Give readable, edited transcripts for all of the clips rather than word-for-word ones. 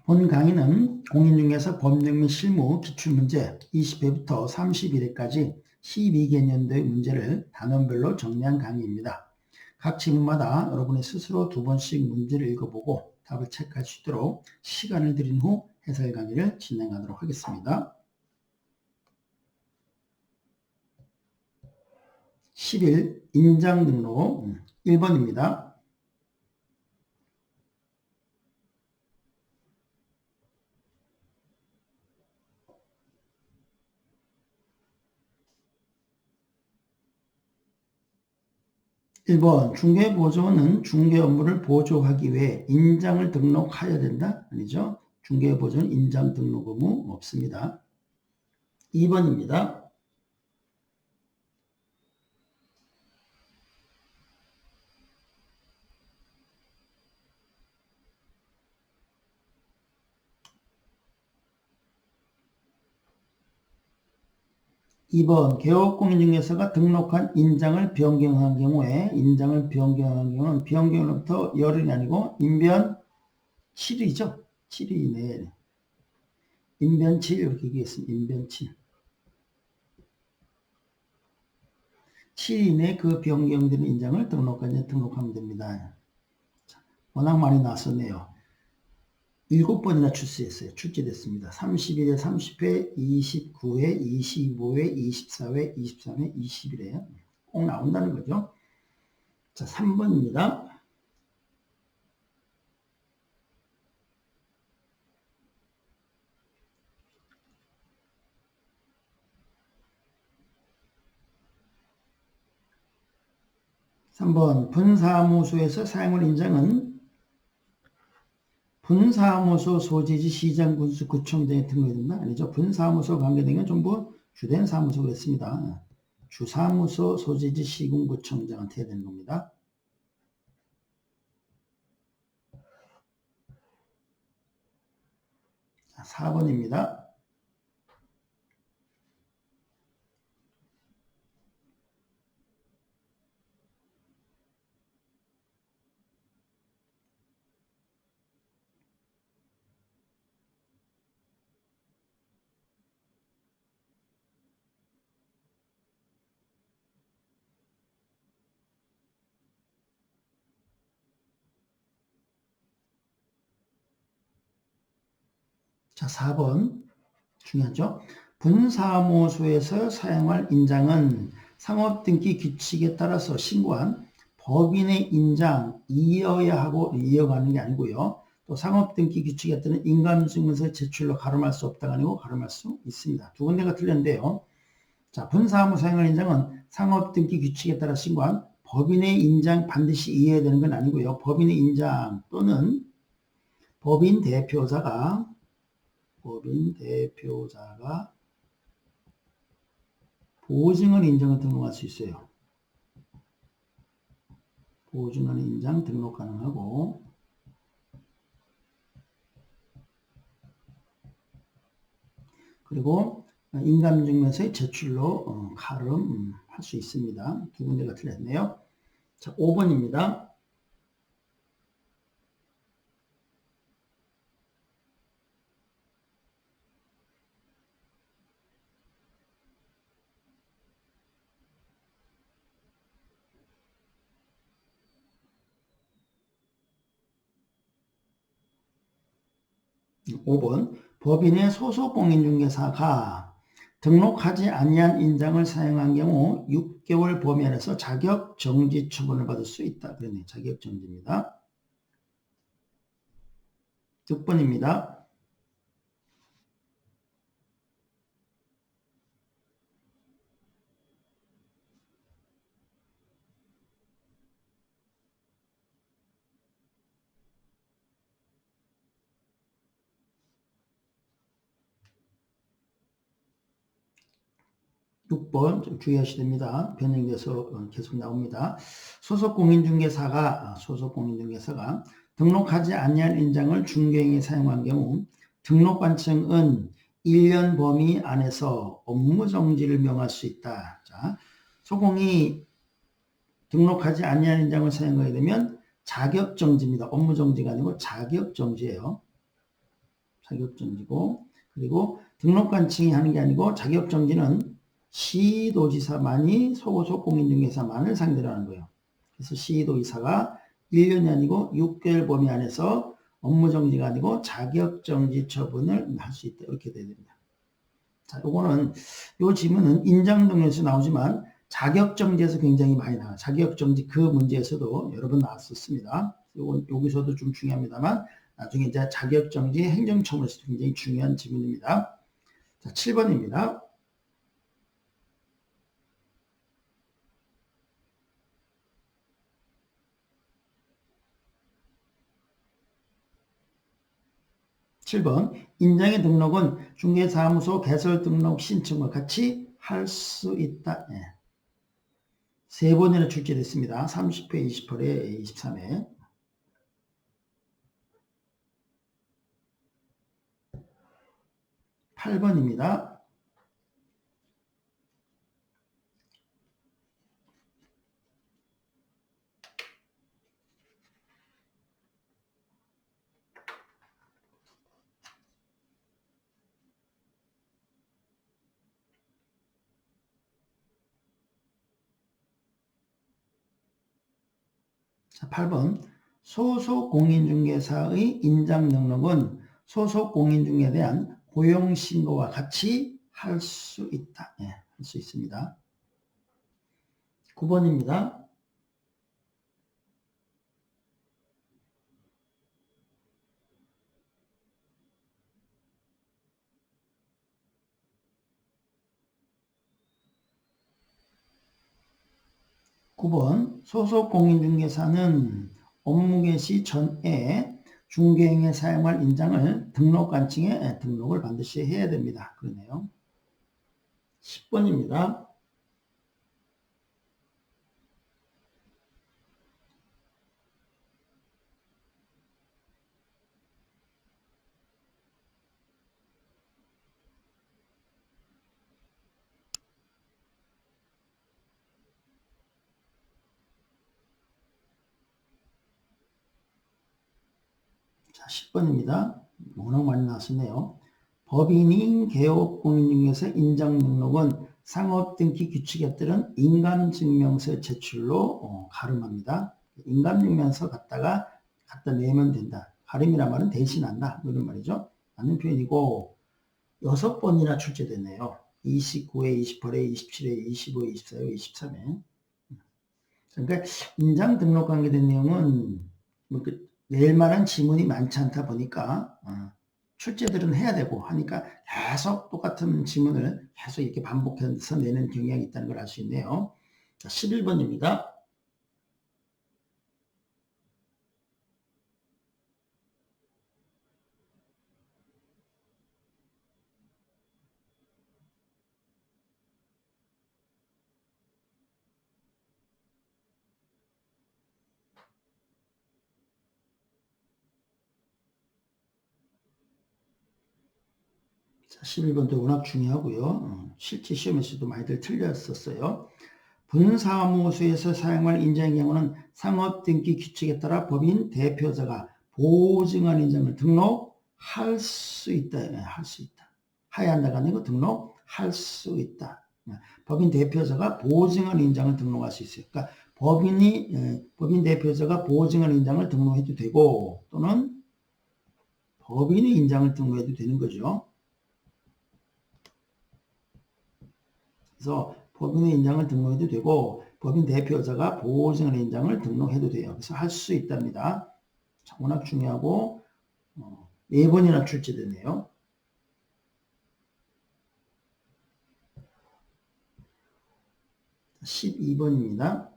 본 강의는 공인중개사 법령 및 실무 기출문제 20회부터 31회까지 12개년도의 문제를 단원별로 정리한 강의입니다. 각 지문마다 여러분이 스스로 2번씩 문제를 읽어보고 답을 체크할 수 있도록 시간을 들인 후 해설 강의를 진행하도록 하겠습니다. 10일 인장 등록 1번입니다. (1번) 중개보조원은 중개 업무를 보조하기 위해 인장을 등록하여야 된다? 아니죠. 중개보조원 인장 등록 의무 없습니다. 2번입니다. (2번) 개업공인중개사가 등록한 인장을 변경한 경우에 인장을 변경한 경우는 변경으로부터 열흘이 아니고 인변 7일이죠. 7일 이내에 인변 7일 이렇게 얘기했습니다. 인변 7일 7일 이내에 그 변경된 인장을 등록하면 됩니다. 워낙 많이 나왔었네요. 7번이나 출제됐습니다. 31회, 30회, 29회, 25회, 24회, 23회, 21회 꼭 나온다는 거죠. 자, 3번입니다. (3번) 분사무소에서 사용할 인장은 분사무소 소재지 시장, 군수, 구청장에 등록이 된다? 아니죠. 분사무소 관계된 건 전부 주된 사무소가 있습니다. 주사무소 소재지 시군, 구청장한테 해야 되는 겁니다. 자, 4번입니다. 자, 4번 중요하죠. 분사무소에서 사용할 인장은 상업등기 규칙에 따라서 신고한 법인의 인장 이어야 하고 이어가는 게 아니고요. 또 상업등기 규칙에 따른 인감증명서 제출로 가름할 수 없다가 아니고 가름할 수 있습니다. 두 군데가 틀렸는데요. 자, 분사무소 사용할 인장은 상업등기 규칙에 따라 신고한 법인의 인장 반드시 이어야 되는 건 아니고요. 법인의 인장 또는 법인 대표자가 보증원 인장을 등록할 수 있어요. 보증원 인장 등록 가능하고, 그리고 인감증명서의 제출로 가름할 수 있습니다. 두 군데가 틀렸네요. 자, 5번입니다. (5번) 법인의 소속공인중개사가 등록하지 아니한 인장을 사용한 경우 6개월 범위 안에서 자격정지 처분을 받을 수 있다. 그러네. 자격정지입니다. 6번입니다. (6번) 좀 주의하셔야 됩니다. 변형돼서 계속 나옵니다. 소속공인중개사가 등록하지 아니한 인장을 중개행에 사용한 경우 등록관청은 1년 범위 안에서 업무정지를 명할 수 있다. 자, 소공이 등록하지 아니한 인장을 사용하게 되면 자격정지입니다. 업무정지가 아니고 자격정지예요. 자격정지고, 그리고 등록관청이 하는 게 아니고 자격정지는 시도지사만이 소고속 공인중개사만을 상대로 하는 거예요. 그래서 시도지사가 1년이 아니고 6개월 범위 안에서 업무정지가 아니고 자격정지 처분을 할 수 있다. 이렇게 돼야 됩니다. 자, 요 질문은 인장동에서 나오지만 자격정지에서 굉장히 많이 나와요. 자격정지 그 문제에서도 여러 번 나왔었습니다. 여기서도 좀 중요합니다만 나중에 이제 자격정지 행정처분에서도 굉장히 중요한 질문입니다. 자, 7번입니다. 인장의 등록은 중개사무소 개설 등록 신청과 같이 할 수 있다. 예. 세 번이나 출제됐습니다. 30회, 28회, 23회. 8번입니다. 자, 8번. 소속 공인중개사의 인장 등록은 소속 공인중개에 대한 고용신고와 같이 할 수 있다. 예, 할 수 있습니다. 9번입니다. 9번. 소속 공인중개사는 업무 개시 전에 중개행에 사용할 인장을 등록관청에 등록을 반드시 해야 됩니다. 그러네요. 10번입니다. 10번입니다. 워낙 많이 나왔었네요. 법인인 개업 공인중개사 인장 등록은 상업등기 규칙에 따른 인감증명서 제출로 가름합니다. 인감증명서 갖다 내면 된다. 가름이란 말은 대신한다. 이런 말이죠. 맞는 표현이고 6번이나 출제됐네요. 29회, 28회, 27회, 25회, 24회, 23회. 그러니까 인장 등록 관계된 내용은 낼 만한 지문이 많지 않다 보니까 출제들은 해야 되고 하니까 계속 똑같은 지문을 계속 이렇게 반복해서 내는 경향이 있다는 걸 알 수 있네요. 자, 11번입니다. 자, 11번도 워낙 중요하고요. 실제 시험에서도 많이들 틀렸었어요. 분사무소에서 사용할 인장의 경우는 상업등기 규칙에 따라 법인 대표자가 보증한 인장을 등록할 수 있다. 할 수 있다. 하야 한다가 아니고 등록할 수 있다. 법인 대표자가 보증한 인장을 등록할 수 있어요. 그러니까 법인 대표자가 보증한 인장을 등록해도 되고 또는 법인의 인장을 등록해도 되는 거죠. 그래서 법인의 인장을 등록해도 되고 법인 대표자가 보증한 인장을 등록해도 돼요. 그래서 할 수 있답니다. 워낙 중요하고 4번이나 출제되네요. 12번입니다.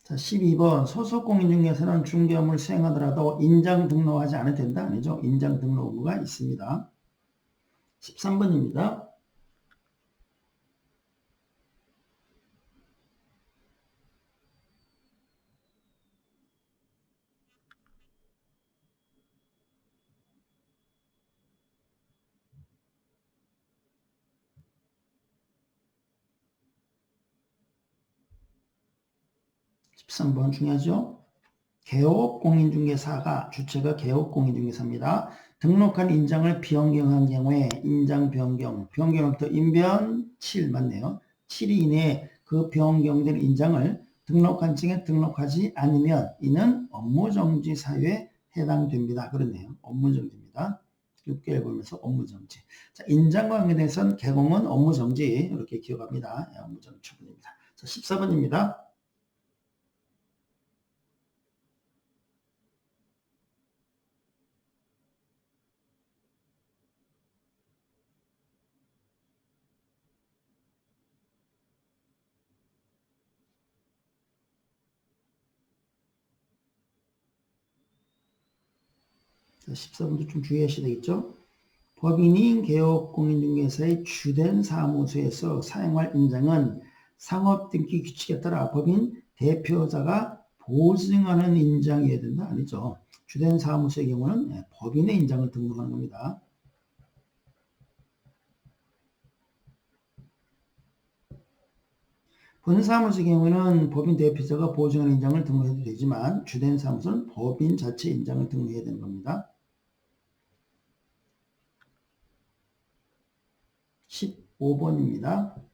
자, 12번. 소속 공인중개사는 중개업무를 수행하더라도 인장 등록하지 않아도 된다. 아니죠. 인장 등록 의무가 있습니다. 13번입니다. 13번 중요하죠? 개업공인중개사가 주체가 개업공인중개사입니다. 등록한 인장을 변경한 경우에 인장 변경부터 인변 7 맞네요. 7일 이내에 그 변경된 인장을 등록한 층에 등록하지 않으면 이는 업무정지 사유에 해당됩니다. 그렇네요. 업무정지입니다. 6개월 보면서 업무정지. 자, 인장과 관계돼서는 개공은 업무정지 이렇게 기억합니다. 업무정지 처분입니다. 자, 14번입니다. 자, 14번도 좀 주의하셔야 되겠죠? 법인인 개업공인중개사의 주된 사무소에서 사용할 인장은 상업등기 규칙에 따라 법인 대표자가 보증하는 인장이어야 된다. 아니죠. 주된 사무소의 경우는 법인의 인장을 등록하는 겁니다. 본사무소의 경우는 법인 대표자가 보증하는 인장을 등록해도 되지만 주된 사무소는 법인 자체 인장을 등록해야 되는 겁니다. 15번입니다.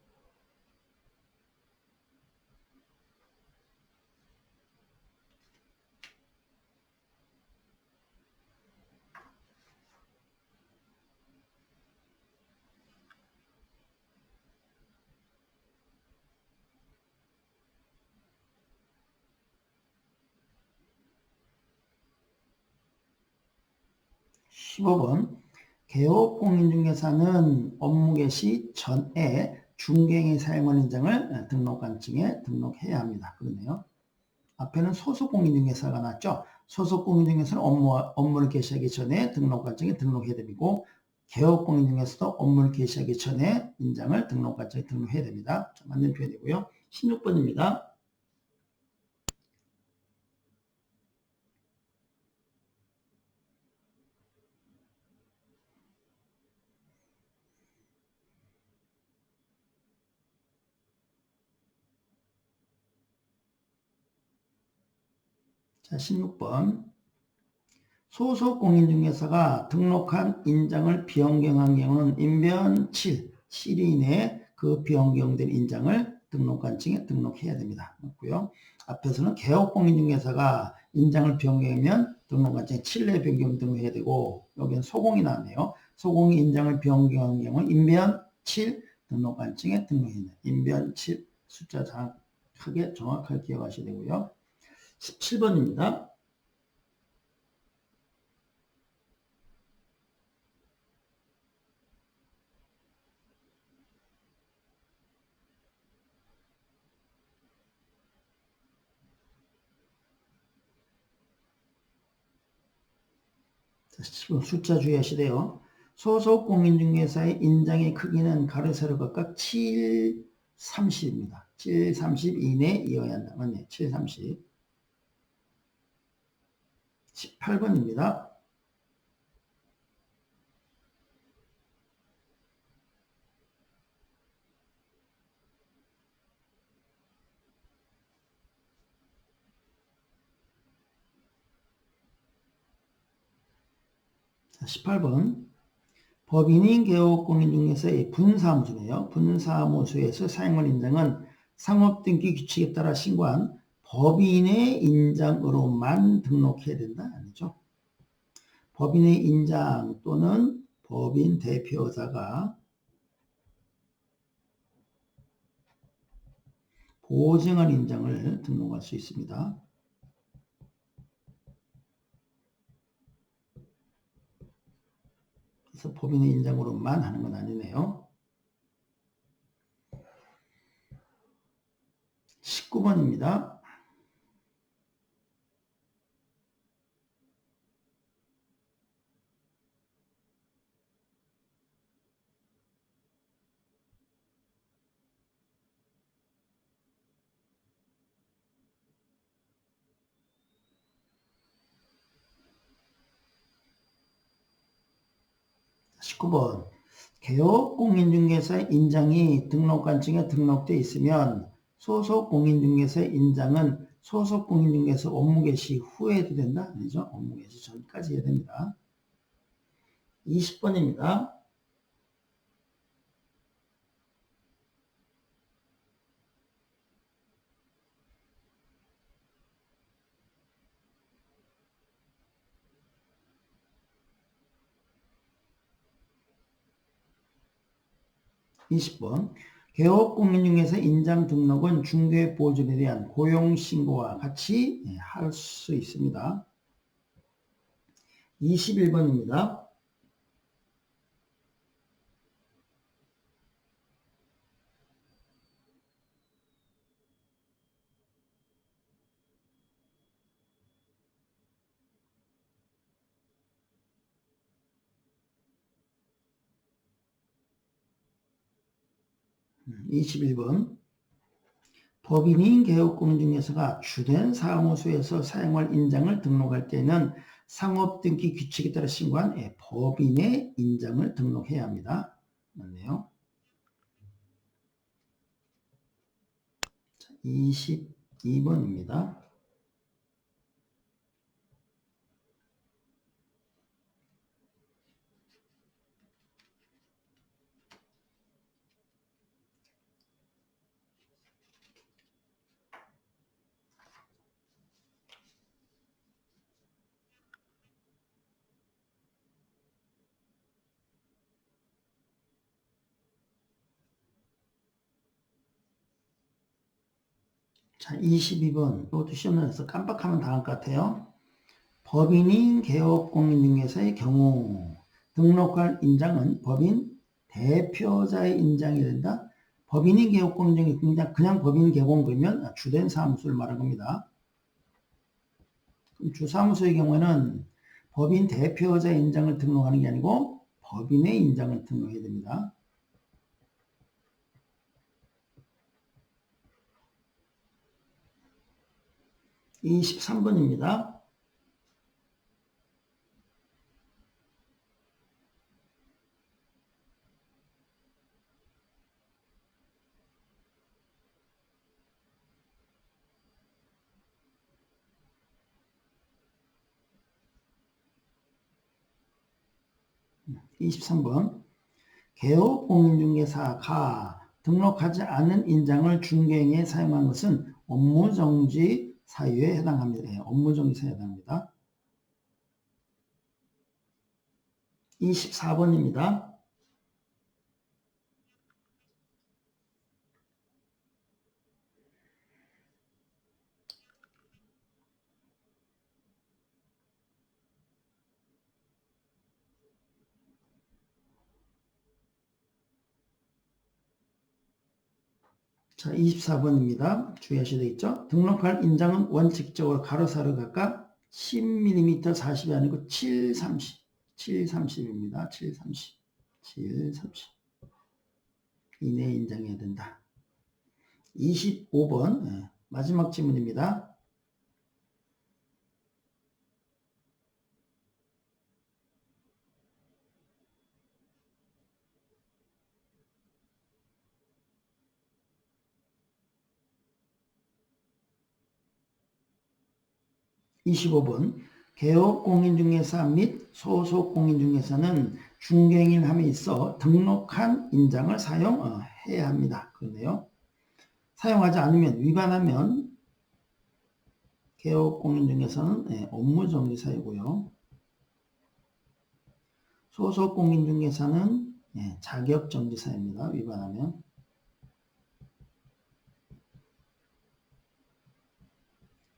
개업공인중개사는 업무 개시 전에 중개인이 사용한 인장을 등록관증에 등록해야 합니다. 그러네요. 앞에는 소속공인중개사가 나왔죠. 소속공인중개사는 업무를 개시하기 전에 등록관증에 등록해야 되고 개업공인중개사도 업무를 개시하기 전에 인장을 등록관증에 등록해야 됩니다. 자, 맞는 표현이고요. 16번입니다. 자, 16번. 소속공인중개사가 등록한 인장을 변경한 경우는 인변 7일 이내에 그 변경된 인장을 등록관증에 등록해야 됩니다. 맞고요. 앞에서는 개업공인중개사가 인장을 변경하면 등록관증에 7일 내에 변경 등록해야 되고 여기는 소공이 나왔네요. 소공이 인장을 변경한 경우는 인변 7 등록관증에 등록해야 됩니다. 인변 7 숫자 정확하게 기억하셔야 되고요. 17번입니다. 숫자 주의하시래요. 소속 공인중개사의 인장의 크기는 가로 세로 각각 7, 30입니다. 7, 30 이내이어야 한다. 맞네. 7, 30. 18번입니다. 자, 18번. 법인인 개업공인중개사의 분사무소네요. 분사무소에서 사용할 인장은 상업등기 규칙에 따라 신고한 법인의 인장으로만 등록해야 된다. 아니죠. 법인의 인장 또는 법인 대표자가 보증한 인장을 등록할 수 있습니다. 그래서 법인의 인장으로만 하는 건 아니네요. 19번입니다. 개업공인중개사의 인장이 등록관증에 등록되어 있으면 소속공인중개사의 인장은 소속 공인중개사 업무 개시 후에 해도 된다? 아니죠. 업무 개시 전까지 해야 됩니다. 20번입니다. 20번. 개업공인중개사 인장 등록은 중개보존에 대한 고용신고와 같이 할 수 있습니다. 21번입니다. 법인인 개업공인중개사가 주된 사무소에서 사용할 인장을 등록할 때는 상업등기 규칙에 따라 신고한 법인의 인장을 등록해야 합니다. 맞네요. 22번입니다. 자, 22번. 이것도 시험 나와서 깜빡하면 당할 것 같아요. 법인인 개업공인중개사의 경우 등록할 인장은 법인 대표자의 인장이 된다. 법인인 개업공인중개사 그냥 법인 개공 그러면 주된 사무소를 말한 겁니다. 그럼 주사무소의 경우에는 법인 대표자의 인장을 등록하는 게 아니고 법인의 인장을 등록해야 됩니다. 23번입니다. 개업공인중개사가 등록하지 않은 인장을 중개행에 사용한 것은 업무정지 사유에 해당합니다. 업무정지 사유에 해당합니다. 24번입니다. 자, 24번입니다. 주의하셔야 되겠죠? 등록할 인장은 원칙적으로 가로, 세로 각각 10mm 40이 아니고 7, 30. 7, 30입니다. 7, 30. 7, 30. 이내에 인장해야 된다. 25번. 마지막 질문입니다. (25번) 개업공인중개사 및 소속공인중개사는 중개행위함에 있어 등록한 인장을 사용해야 합니다. 그러네요. 사용하지 않으면 위반하면 개업공인중개사는 업무정지 사유고요. 소속공인중개사는 자격정지 사유입니다. 위반하면.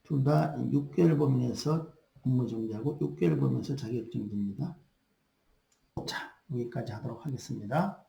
둘 다 6개월 범위에서 업무정지하고 6개월 범위에서 자격정지입니다. 자, 여기까지 하도록 하겠습니다.